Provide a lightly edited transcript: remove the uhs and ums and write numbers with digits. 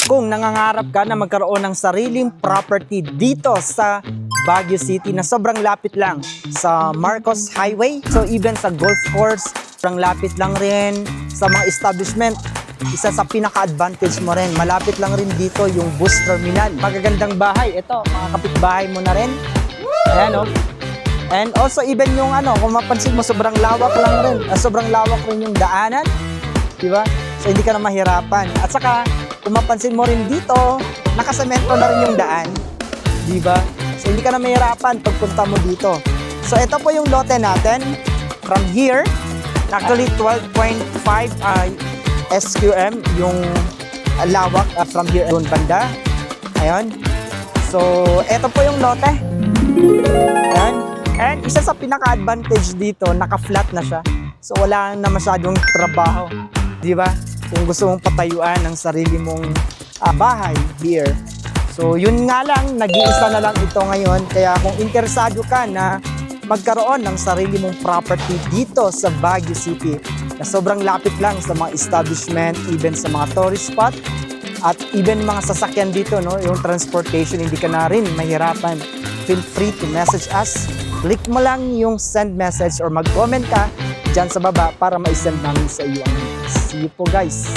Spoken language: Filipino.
Kung nangangarap ka na magkaroon ng sariling property dito sa Baguio City na sobrang lapit lang sa Marcos Highway, so even sa golf course, sobrang lapit lang rin sa mga establishment. Isa sa pinaka-advantage mo rin, malapit lang rin dito yung bus terminal. Magagandang bahay, ito, mga kapitbahay mo na rin. Ayan, oh. And also even yung kung mapansin mo, sobrang lawak lang rin. Sobrang lawak rin yung daanan, di ba? So hindi ka na mahirapan. At saka, kung mapansin mo rin dito, nakasemento na rin yung daan, di ba? So hindi ka na mahirapan pagpunta mo dito. So ito po yung lote natin. From here, actually 12.5 SQM yung lawak from here doon banda. Ayun. So ito po yung lote. Ayun. And isa sa pinaka-advantage dito, naka-flat na siya. So wala na masyadong trabaho, di ba? Kung gusto mong patayuan ng sarili mong bahay here. So yun nga lang, nag-iisa na lang ito ngayon. Kaya kung interesado ka na magkaroon ng sarili mong property dito sa Baguio City, na sobrang lapit lang sa mga establishment, even sa mga tourist spot, at even mga sasakyan dito, no, yung transportation, hindi ka na rin mahirapan. Feel free to message us. Click mo lang yung send message or mag-comment ka dyan sa baba para ma-send namin sa iyo ang link. See you po guys!